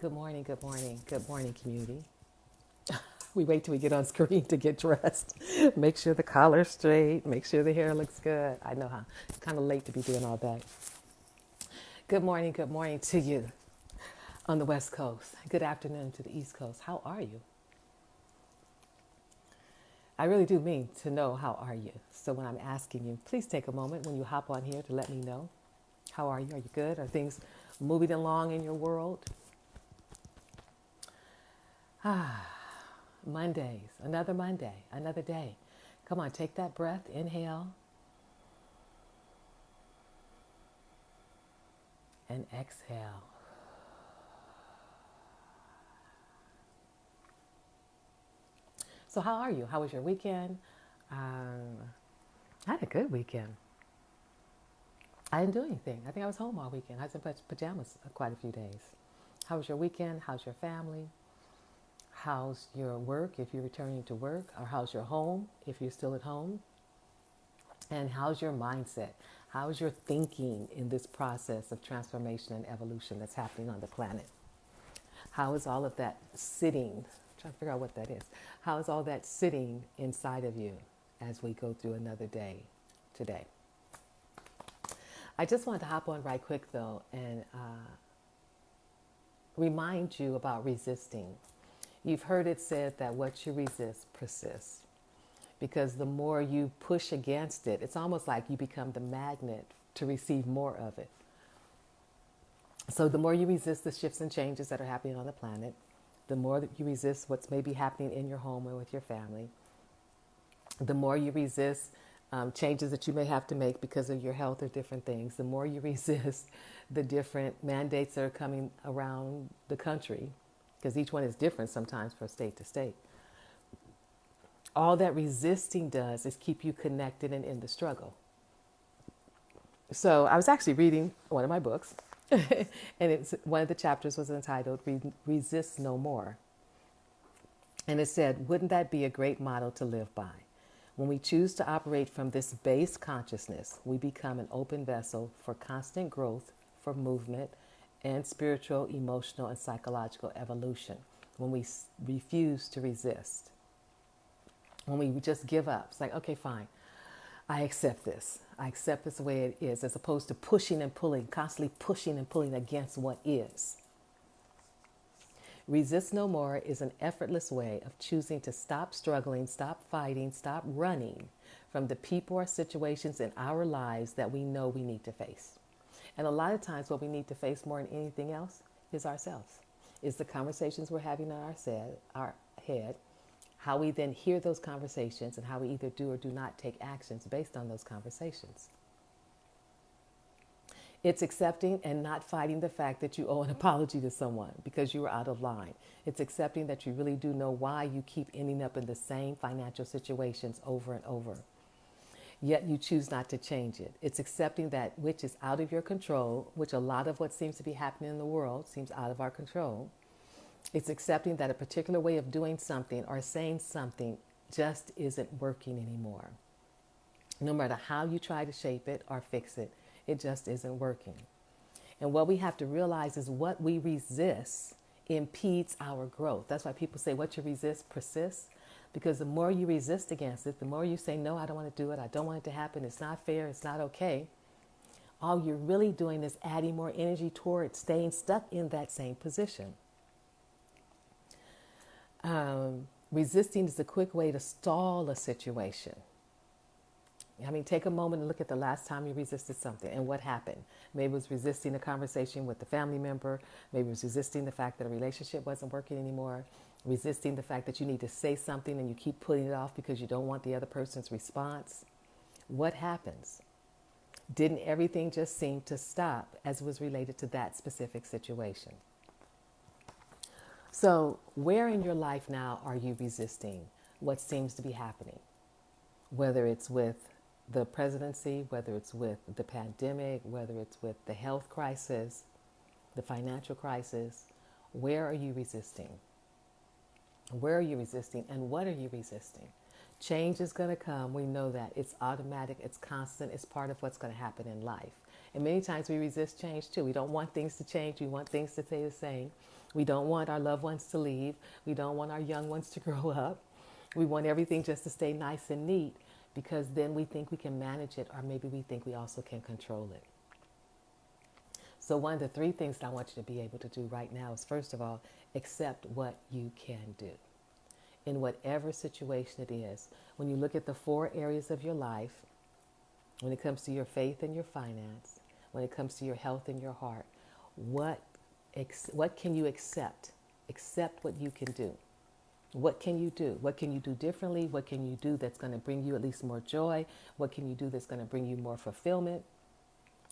Good morning, good morning, good morning, community. We wait till we get on screen to get dressed. Make sure the collar's straight, make sure the hair looks good. I know how it's kind of late to be doing all that. Good morning to you on the West Coast. Good afternoon to the East Coast. How are you? I really do mean to know how are you. So when I'm asking you, please take a moment when you hop on here to let me know. How are you? Are you good? Are things moving along in your world? Mondays, another Monday, another day. Come on, take that breath, inhale and exhale. So, how are you? How was your weekend? Um, I had a good weekend. I didn't do anything. I think I was home all weekend. I was in pajamas quite a few days. How was your weekend? How's your family? How's your work if you're returning to work? Or how's your home if you're still at home? And how's your mindset? How's your thinking in this process of transformation and evolution that's happening on the planet? How is all of that sitting? I'm trying to figure out what that is. How is all that sitting inside of you as we go through another day today? I just wanted to hop on right quick though and remind you about resisting. You've heard it said that what you resist persists because the more you push against it, it's almost like you become the magnet to receive more of it. So the more you resist the shifts and changes that are happening on the planet, the more that you resist what's maybe happening in your home or with your family, the more you resist changes that you may have to make because of your health or different things, the more you resist the different mandates that are coming around the country, because each one is different sometimes from state to state. All that resisting does is keep you connected and in the struggle. So I was actually reading one of my books, and it's one of the chapters was entitled "Resist No More," and it said, "Wouldn't that be a great model to live by? When we choose to operate from this base consciousness, we become an open vessel for constant growth, for movement, and spiritual, emotional, and psychological evolution. When we refuse to resist, when we just give up, it's like, okay, fine. I accept this. I accept this the way it is, as opposed to pushing and pulling, constantly pushing and pulling against what is. Resist no more is an effortless way of choosing to stop struggling, stop fighting, stop running from the people or situations in our lives that we know we need to face. And a lot of times, what we need to face more than anything else is ourselves, is the conversations we're having in our head, how we then hear those conversations, and how we either do or do not take actions based on those conversations. It's accepting and not fighting the fact that you owe an apology to someone because you were out of line. It's accepting that you really do know why you keep ending up in the same financial situations over and over, yet you choose not to change it. It's accepting that which is out of your control, which a lot of what seems to be happening in the world seems out of our control. It's accepting that a particular way of doing something or saying something just isn't working anymore. No matter how you try to shape it or fix it, it just isn't working. And what we have to realize is what we resist impedes our growth. That's why people say what you resist persists. Because the more you resist against it, the more you say, no, I don't want to do it. I don't want it to happen. It's not fair. It's not okay. All you're really doing is adding more energy toward staying stuck in that same position. Resisting is a quick way to stall a situation. I mean, take a moment and look at the last time you resisted something and what happened. Maybe it was resisting a conversation with a family member. Maybe it was resisting the fact that a relationship wasn't working anymore. Resisting the fact that you need to say something and you keep putting it off because you don't want the other person's response. What happens? Didn't everything just seem to stop as it was related to that specific situation? So, where in your life now are you resisting what seems to be happening? Whether it's with the presidency, whether it's with the pandemic, whether it's with the health crisis, the financial crisis, where are you resisting? Where are you resisting and what are you resisting? Change is going to come. We know that. It's automatic, it's constant, it's part of what's going to happen in life. And many times we resist change too. We don't want things to change. We want things to stay the same. We don't want our loved ones to leave. We don't want our young ones to grow up. We want everything just to stay nice and neat because then we think we can manage it, or maybe we think we also can control it. So one of the three things that I want you to be able to do right now is, first of all, accept what you can do in whatever situation it is. When you look at the 4 areas of your life, when it comes to your faith and your finance, when it comes to your health and your heart, what can you accept? Accept what you can do. What can you do? What can you do differently? What can you do that's going to bring you at least more joy? What can you do that's going to bring you more fulfillment?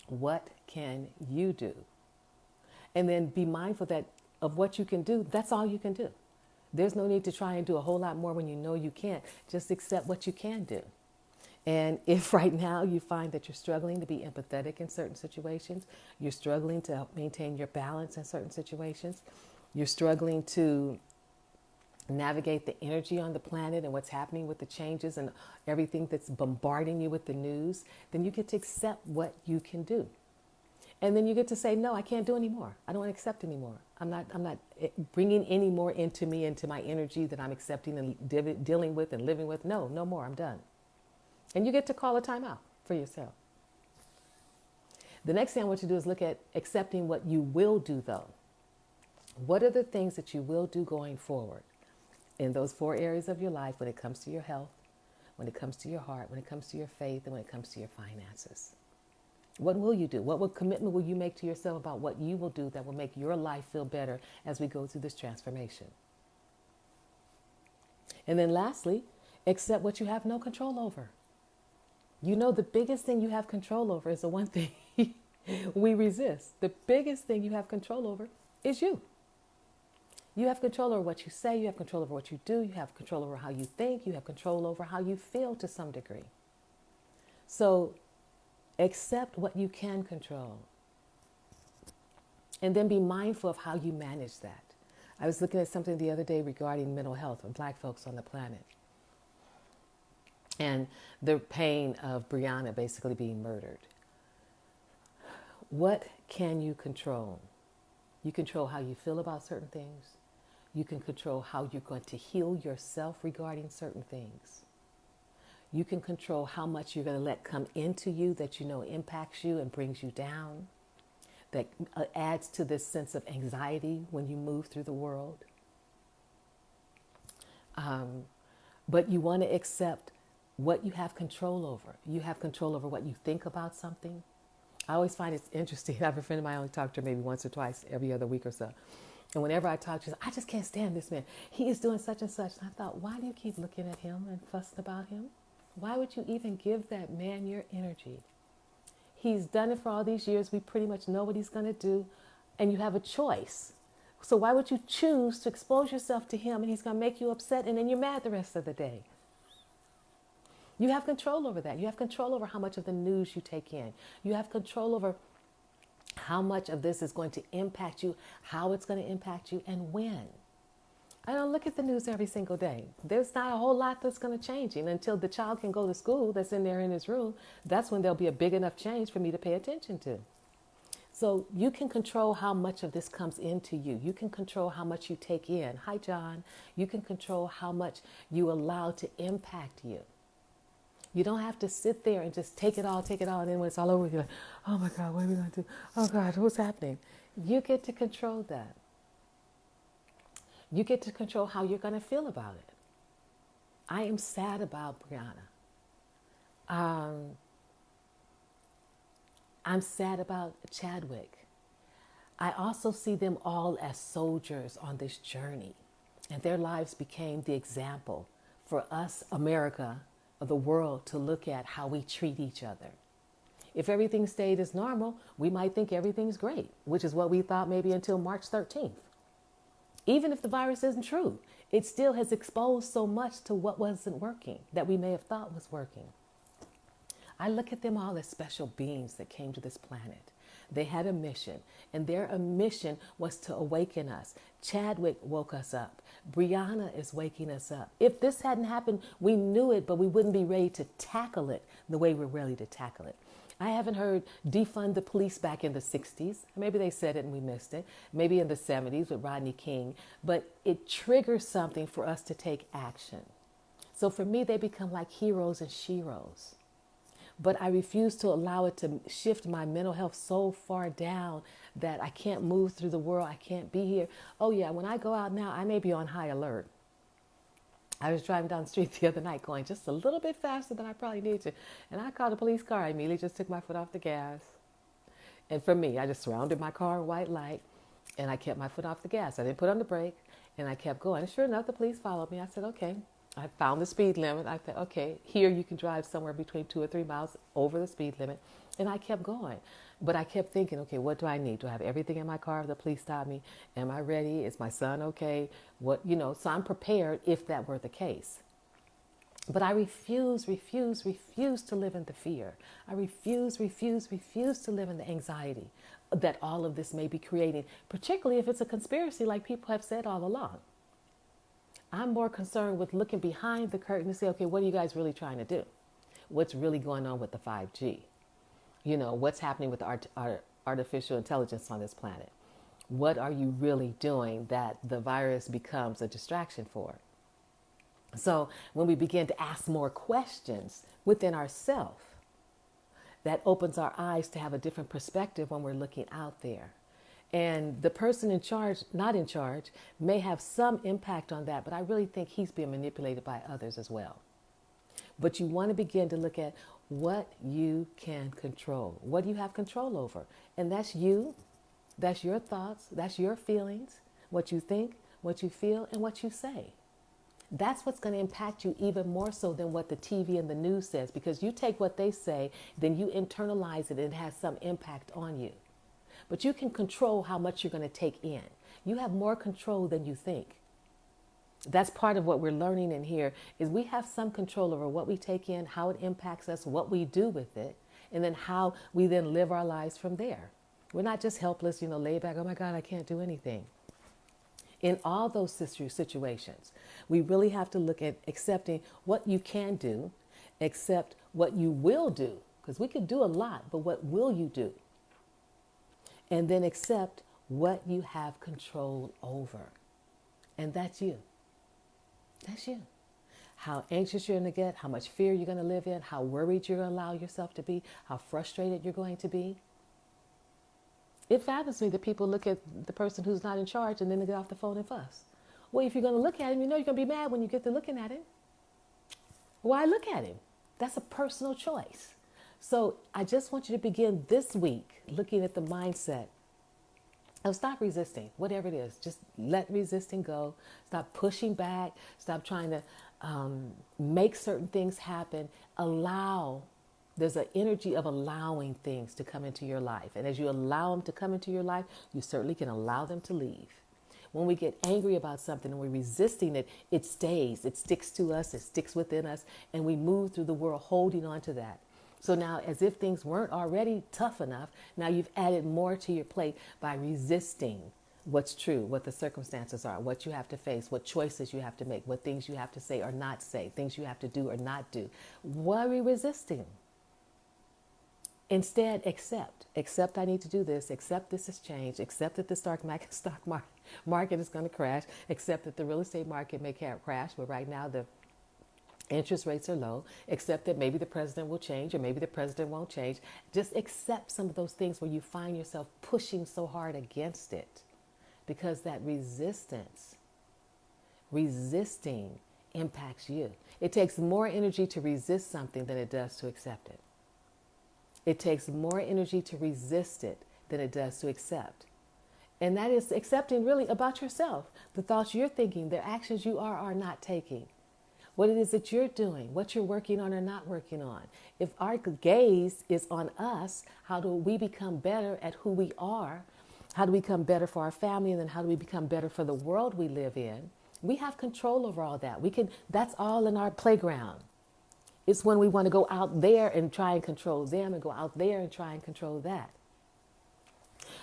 What can you do? And then be mindful that of what you can do, that's all you can do. There's no need to try and do a whole lot more when you know you can't. Just accept what you can do. And if right now you find that you're struggling to be empathetic in certain situations, you're struggling to maintain your balance in certain situations, you're struggling to navigate the energy on the planet and what's happening with the changes and everything that's bombarding you with the news, then you get to accept what you can do. And then you get to say, no, I can't do anymore. I don't accept anymore. I'm not bringing any more into me, into my energy that I'm accepting and dealing with and living with. No more. I'm done. And you get to call a timeout for yourself. The next thing I want you to do is look at accepting what you will do, though. What are the things that you will do going forward in those 4 areas of your life when it comes to your health, when it comes to your heart, when it comes to your faith, and when it comes to your finances? What will you do? What commitment will you make to yourself about what you will do that will make your life feel better as we go through this transformation? And then lastly, accept what you have no control over. You know, the biggest thing you have control over is the one thing we resist. The biggest thing you have control over is you. You have control over what you say. You have control over what you do. You have control over how you think. You have control over how you feel to some degree. So accept what you can control. And then be mindful of how you manage that. I was looking at something the other day regarding mental health and Black folks on the planet. And the pain of Breonna basically being murdered. What can you control? You control how you feel about certain things. You can control how you're going to heal yourself regarding certain things. You can control how much you're going to let come into you that you know impacts you and brings you down, that adds to this sense of anxiety when you move through the world. But you want to accept what you have control over. You have control over what you think about something. I always find it's interesting. I have a friend of mine, I only talk to her maybe once or twice every other week or so. And whenever I talk to her, I just can't stand this man. He is doing such and such. And I thought, why do you keep looking at him and fussing about him? Why would you even give that man your energy? He's done it for all these years. We pretty much know what he's going to do. And you have a choice. So why would you choose to expose yourself to him and he's going to make you upset and then you're mad the rest of the day? You have control over that. You have control over how much of the news you take in. You have control over how much of this is going to impact you, how it's going to impact you, and when. I don't look at the news every single day. There's not a whole lot that's going to change. And until the child can go to school that's in there in his room, that's when there'll be a big enough change for me to pay attention to. So you can control how much of this comes into you. You can control how much you take in. Hi, John. You can control how much you allow to impact you. You don't have to sit there and just take it all, and then when it's all over, you're like, oh my God, what are we going to do? Oh God, what's happening? You get to control that. You get to control how you're going to feel about it. I am sad about Breonna. I'm sad about Chadwick. I also see them all as soldiers on this journey, and their lives became the example for us, America, of the world, to look at how we treat each other. If everything stayed as normal, we might think everything's great, which is what we thought maybe until March 13th. Even if the virus isn't true, it still has exposed so much to what wasn't working that we may have thought was working. I look at them all as special beings that came to this planet. They had a mission, and their mission was to awaken us. Chadwick woke us up. Breonna is waking us up. If this hadn't happened, we knew it, but we wouldn't be ready to tackle it the way we're ready to tackle it. I haven't heard defund the police back in the 60s. Maybe they said it and we missed it. Maybe in the 70s with Rodney King. But it triggers something for us to take action. So for me, they become like heroes and sheroes. But I refuse to allow it to shift my mental health so far down that I can't move through the world. I can't be here. Oh yeah, when I go out now, I may be on high alert. I was driving down the street the other night going just a little bit faster than I probably need to. And I called a police car. I immediately just took my foot off the gas. And for me, I just surrounded my car with white light and I kept my foot off the gas. I didn't put on the brake and I kept going. And sure enough, the police followed me. I said, okay. I found the speed limit. I said, okay, here you can drive somewhere between 2 or 3 miles over the speed limit. And I kept going. But I kept thinking, okay, what do I need? Do I have everything in my car if the police stop me? Am I ready? Is my son okay? So I'm prepared if that were the case. But I refuse to live in the fear. I refuse to live in the anxiety that all of this may be creating, particularly if it's a conspiracy like people have said all along. I'm more concerned with looking behind the curtain to say, okay, what are you guys really trying to do? What's really going on with the 5G? What's happening with artificial intelligence on this planet? What are you really doing that the virus becomes a distraction for? So when we begin to ask more questions within ourselves, that opens our eyes to have a different perspective when we're looking out there. And the person in charge, not in charge, may have some impact on that, but I really think he's being manipulated by others as well. But you want to begin to look at what you can control, what you have control over. And that's you, that's your thoughts, that's your feelings, what you think, what you feel, and what you say. That's what's going to impact you even more so than what the TV and the news says, because you take what they say, then you internalize it and it has some impact on you. But you can control how much you're going to take in. You have more control than you think. That's part of what we're learning in here is we have some control over what we take in, how it impacts us, what we do with it, and then how we then live our lives from there. We're not just helpless, lay back, oh my God, I can't do anything. In all those situations, we really have to look at accepting what you can do, accept what you will do, because we could do a lot, but what will you do? And then accept what you have control over. And that's you. That's you. How anxious you're going to get, how much fear you're going to live in, how worried you're going to allow yourself to be, how frustrated you're going to be. It fathers me that people look at the person who's not in charge and then they get off the phone and fuss. Well, if you're going to look at him, you're going to be mad when you get to looking at him. Why look at him? That's a personal choice. So I just want you to begin this week looking at the mindset of stop resisting, whatever it is. Just let resisting go. Stop pushing back. Stop trying to make certain things happen. There's an energy of allowing things to come into your life. And as you allow them to come into your life, you certainly can allow them to leave. When we get angry about something and we're resisting it, it stays. It sticks to us. It sticks within us. And we move through the world holding on to that. So now, as if things weren't already tough enough, now you've added more to your plate by resisting what's true, what the circumstances are, what you have to face, what choices you have to make, what things you have to say or not say, things you have to do or not do. Why are we resisting? Instead, accept I need to do this, accept this has changed, accept that the stock market is going to crash, accept that the real estate market may crash, but right now the interest rates are low, accept that maybe the president will change or maybe the president won't change. Just accept some of those things where you find yourself pushing so hard against it, because that resisting impacts you. It takes more energy to resist something than it does to accept it. It takes more energy to resist it than it does to accept. And that is accepting really about yourself, the thoughts you're thinking, the actions you are not taking, what it is that you're doing, what you're working on or not working on. If our gaze is on us, how do we become better at who we are? How do we become better for our family? And then how do we become better for the world we live in? We have control over all that. That's all in our playground. It's when we want to go out there and try and control them and go out there and try and control that.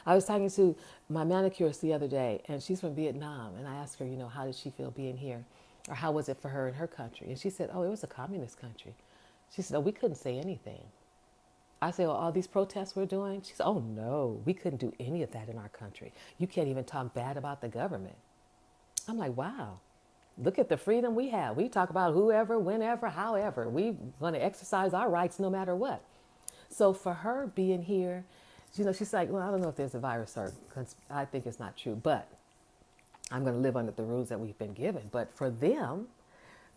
I was talking to my manicurist the other day, and she's from Vietnam. And I asked her, how did she feel being here? Or how was it for her in her country? And she said, oh, it was a communist country. She said, oh, we couldn't say anything. I say, well, all these protests we're doing? She said, oh no, we couldn't do any of that in our country. You can't even talk bad about the government. I'm like, wow, look at the freedom we have. We talk about whoever, whenever, however. We want to exercise our rights no matter what. So for her being here, she's like, well, I don't know if there's a virus or I think it's not true, but I'm going to live under the rules that we've been given. But for them,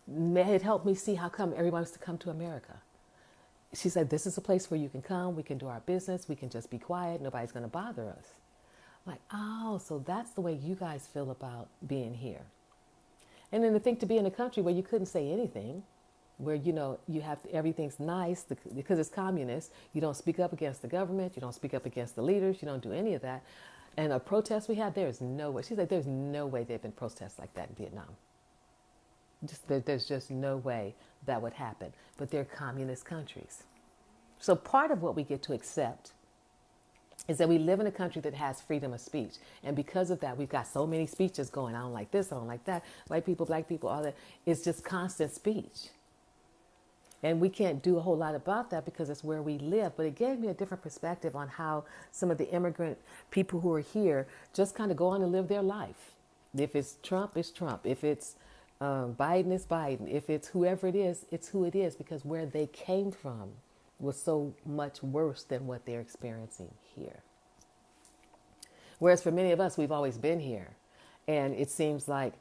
it helped me see how come everybody wants to come to America. She said, this is a place where you can come, we can do our business, we can just be quiet, nobody's going to bother us. I'm like, oh, so that's the way you guys feel about being here. And then to think to be in a country where you couldn't say anything, where, you have everything's nice because it's communist. You don't speak up against the government. You don't speak up against the leaders. You don't do any of that. And a protest we had, there is no way. She's like, there's no way there have been protests like that in Vietnam. There's just no way that would happen. But they're communist countries. So part of what we get to accept is that we live in a country that has freedom of speech. And because of that, we've got so many speeches going. I don't like this, I don't like that. White people, black people, all that. It's just constant speech. And we can't do a whole lot about that because it's where we live. But it gave me a different perspective on how some of the immigrant people who are here just kind of go on and live their life. If it's Trump, it's Trump. If it's Biden, it's Biden. If it's whoever it is, it's who it is, because where they came from was so much worse than what they're experiencing here. Whereas for many of us, we've always been here. And it seems like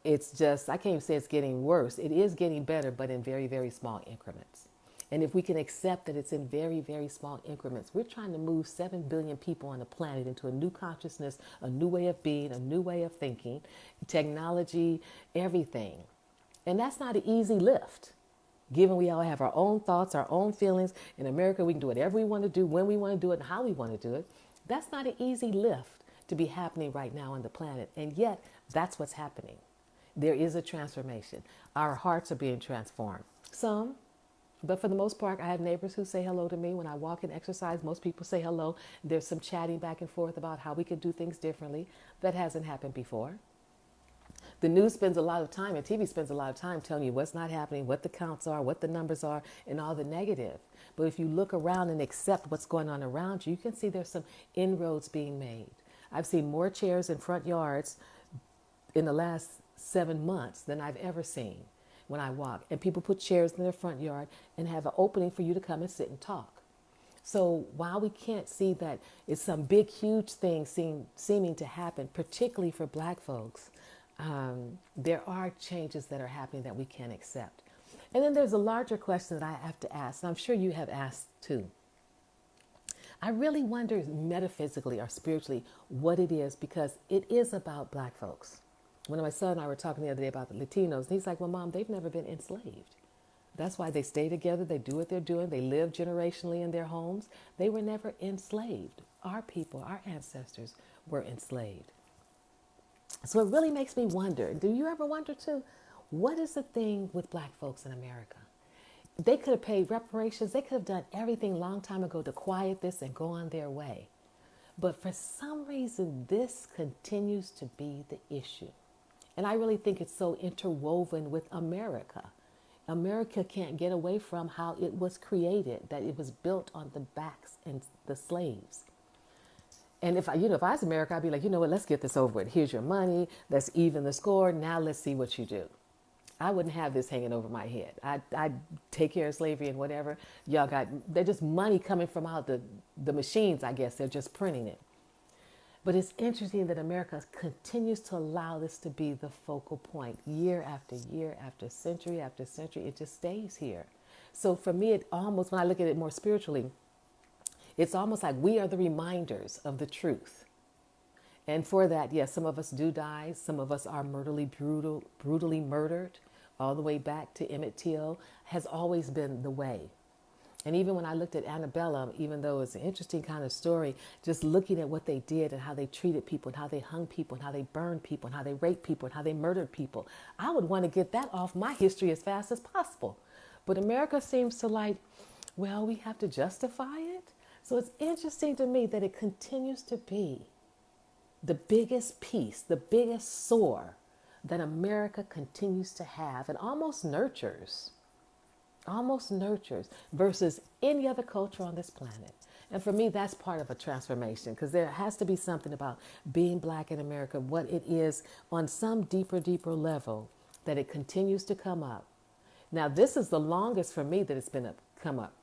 it's just, I can't even say it's getting worse. It is getting better, but in very, very small increments. And if we can accept that it's in very, very small increments, we're trying to move 7 billion people on the planet into a new consciousness, a new way of being, a new way of thinking, technology, everything. And that's not an easy lift. Given we all have our own thoughts, our own feelings. In America, we can do whatever we want to do, when we want to do it, and how we want to do it. That's not an easy lift to be happening right now on the planet. And yet, that's what's happening. There is a transformation. Our hearts are being transformed. Some, but for the most part, I have neighbors who say hello to me when I walk and exercise. Most people say hello. There's some chatting back and forth about how we could do things differently. That hasn't happened before. The news spends a lot of time, and TV spends a lot of time telling you what's not happening, what the counts are, what the numbers are, and all the negative. But if you look around and accept what's going on around you, you can see there's some inroads being made. I've seen more chairs in front yards in the last 7 months than I've ever seen when I walk. And people put chairs in their front yard and have an opening for you to come and sit and talk. So while we can't see that it's some big, huge thing seeming to happen, particularly for black folks, there are changes that are happening that we can't accept. And then there's a larger question that I have to ask, and I'm sure you have asked too. I really wonder metaphysically or spiritually what it is, because it is about black folks. One of my son and I were talking the other day about the Latinos, and he's like, well, Mom, they've never been enslaved. That's why they stay together, they do what they're doing, they live generationally in their homes. They were never enslaved. Our people, our ancestors were enslaved. So it really makes me wonder, do you ever wonder too, what is the thing with black folks in America? They could have paid reparations, they could have done everything long time ago to quiet this and go on their way. But for some reason, this continues to be the issue. And I really think it's so interwoven with America. America can't get away from how it was created, that it was built on the backs and the slaves. And if I was America, I'd be like, you know what, let's get this over with. Here's your money. Let's even the score. Now let's see what you do. I wouldn't have this hanging over my head. I'd take care of slavery and whatever. They're just money coming from out the machines, I guess. They're just printing it. But it's interesting that America continues to allow this to be the focal point year after year, after century, it just stays here. So for me, it almost, when I look at it more spiritually, it's almost like we are the reminders of the truth. And for that, yes, some of us do die. Some of us are brutally murdered. All the way back to Emmett Till has always been the way. And even when I looked at Annabella, even though it's an interesting kind of story, just looking at what they did and how they treated people and how they hung people and how they burned people and how they raped people and how they murdered people, I would want to get that off my history as fast as possible. But America seems to like, well, we have to justify it. So it's interesting to me that it continues to be the biggest piece, the biggest sore that America continues to have and almost nurtures almost nurtures, versus any other culture on this planet. And for me, that's part of a transformation, because there has to be something about being black in America, what it is on some deeper level, that it continues to come up. Now, this is the longest for me that it's been come up.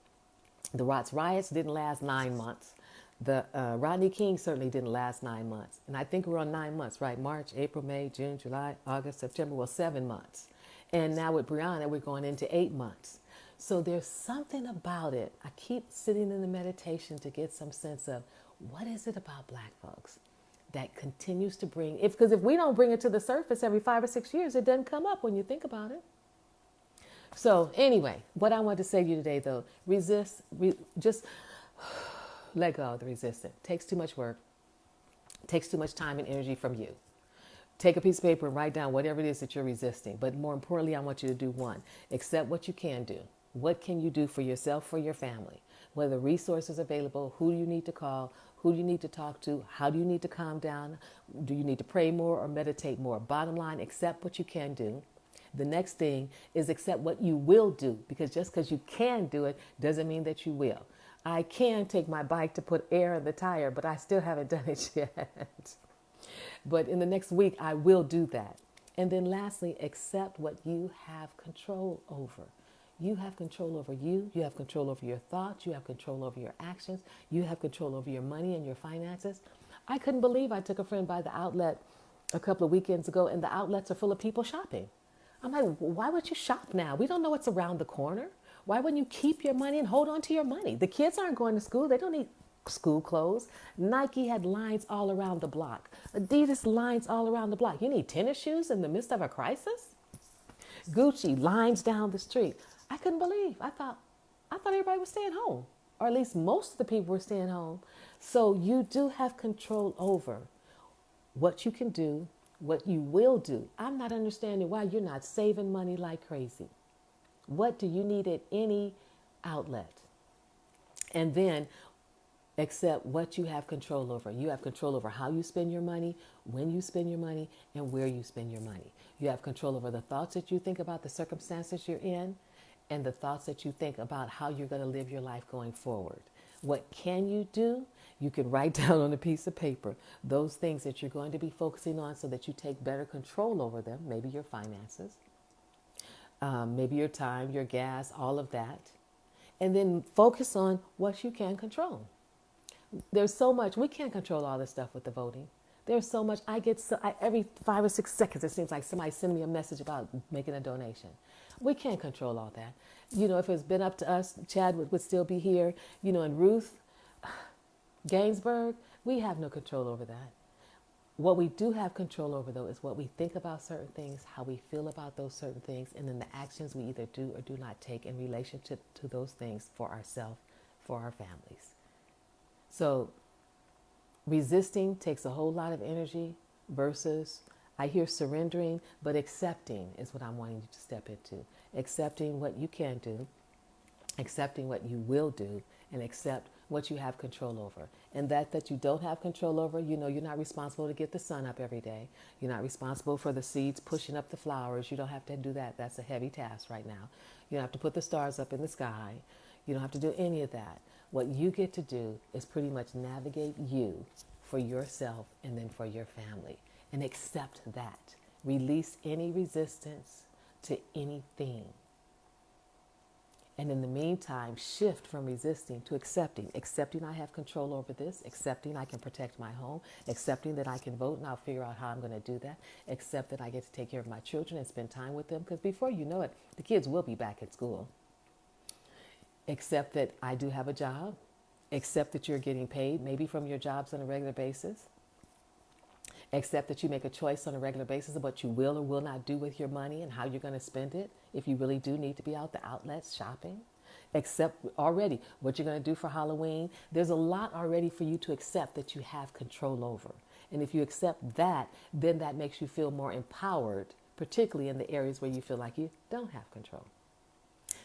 The Watts riots didn't last 9 months. The Rodney King certainly didn't last 9 months. And I think we're on 9 months, right? March, April, May, June, July, August, September. Well, 7 months. And now with Breonna, we're going into 8 months. So there's something about it. I keep sitting in the meditation to get some sense of what is it about black folks that continues to bring, because if we don't bring it to the surface every 5 or 6 years, it doesn't come up when you think about it. So anyway, what I want to say to you today, though, just let go of the resistance. Takes too much work. Takes too much time and energy from you. Take a piece of paper and write down whatever it is that you're resisting. But more importantly, I want you to do one. Accept what you can do. What can you do for yourself, for your family? Whether resources are available, who do you need to call, who do you need to talk to, how do you need to calm down, do you need to pray more or meditate more? Bottom line, accept what you can do. The next thing is accept what you will do, because just because you can do it doesn't mean that you will. I can take my bike to put air in the tire, but I still haven't done it yet. But in the next week, I will do that. And then lastly, accept what you have control over. You have control over you. You have control over your thoughts. You have control over your actions. You have control over your money and your finances. I couldn't believe I took a friend by the outlet a couple of weekends ago, and the outlets are full of people shopping. I'm like, why would you shop now? We don't know what's around the corner. Why wouldn't you keep your money and hold on to your money? The kids aren't going to school. They don't need school clothes. Nike had lines all around the block. Adidas lines all around the block. You need tennis shoes in the midst of a crisis? Gucci lines down the street. I couldn't believe. I thought everybody was staying home, or at least most of the people were staying home. So you do have control over what you can do, what you will do. I'm not understanding why you're not saving money like crazy. What do you need at any outlet? And then accept what you have control over. You have control over how you spend your money, when you spend your money, and where you spend your money. You have control over the thoughts that you think about the circumstances you're in, and the thoughts that you think about how you're going to live your life going forward. What can you do? You can write down on a piece of paper those things that you're going to be focusing on so that you take better control over them. Maybe your finances, maybe your time, your gas, all of that. And then focus on what you can control. There's so much. We can't control all this stuff with the voting. There's so much. Every 5 or 6 seconds, it seems like somebody sending me a message about making a donation. We can't control all that. You know, if it's been up to us, Chad would still be here. You know, and Ruth Gainsbourg, we have no control over that. What we do have control over, though, is what we think about certain things, how we feel about those certain things, and then the actions we either do or do not take in relationship to those things for ourselves, for our families. So resisting takes a whole lot of energy versus, I hear surrendering, but accepting is what I'm wanting you to step into. Accepting what you can do, accepting what you will do, and accept what you have control over. And that you don't have control over, you know, you're not responsible to get the sun up every day. You're not responsible for the seeds pushing up the flowers. You don't have to do that. That's a heavy task right now. You don't have to put the stars up in the sky. You don't have to do any of that. What you get to do is pretty much navigate you for yourself and then for your family. And accept that. Release any resistance to anything. And in the meantime, shift from resisting to accepting. Accepting I have control over this. Accepting I can protect my home. Accepting that I can vote and I'll figure out how I'm going to do that. Accept that I get to take care of my children and spend time with them. Because before you know it, the kids will be back at school. Accept that I do have a job. Accept that you're getting paid, maybe from your jobs on a regular basis. Accept that you make a choice on a regular basis of what you will or will not do with your money and how you're going to spend it. If you really do need to be out the outlets shopping. Accept already what you're going to do for Halloween. There's a lot already for you to accept that you have control over. And if you accept that, then that makes you feel more empowered, particularly in the areas where you feel like you don't have control.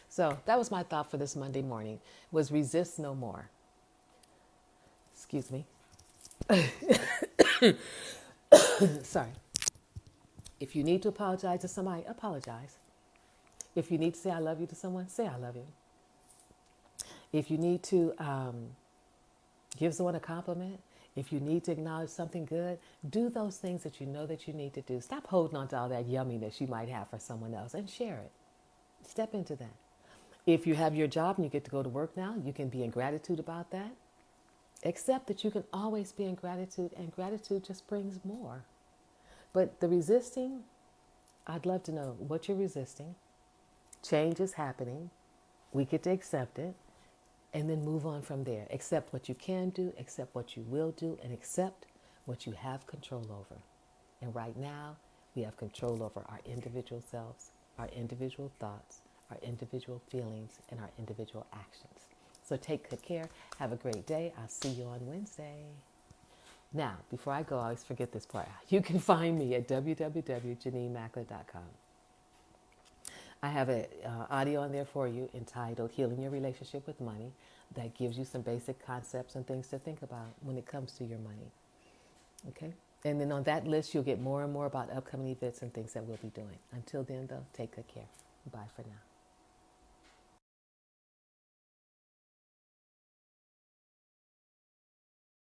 So that was my thought for this Monday morning, was resist no more. Excuse me. Sorry. If you need to apologize to somebody, apologize. If you need to say I love you to someone, say I love you. If you need to give someone a compliment, if you need to acknowledge something good, do those things that you know that you need to do. Stop holding on to all that yumminess you might have for someone else and share it. Step into that. If you have your job and you get to go to work now, you can be in gratitude about that. Accept that you can always be in gratitude, and gratitude just brings more. But the resisting, I'd love to know what you're resisting. Change is happening. We get to accept it and then move on from there. Accept what you can do, accept what you will do, and accept what you have control over. And right now, we have control over our individual selves, our individual thoughts, our individual feelings, and our individual actions. So take good care. Have a great day. I'll see you on Wednesday. Now, before I go, I always forget this part. You can find me at www.JenenneMacklin.com. I have an audio on there for you entitled Healing Your Relationship with Money that gives you some basic concepts and things to think about when it comes to your money. Okay? And then on that list, you'll get more and more about upcoming events and things that we'll be doing. Until then, though, take good care. Bye for now.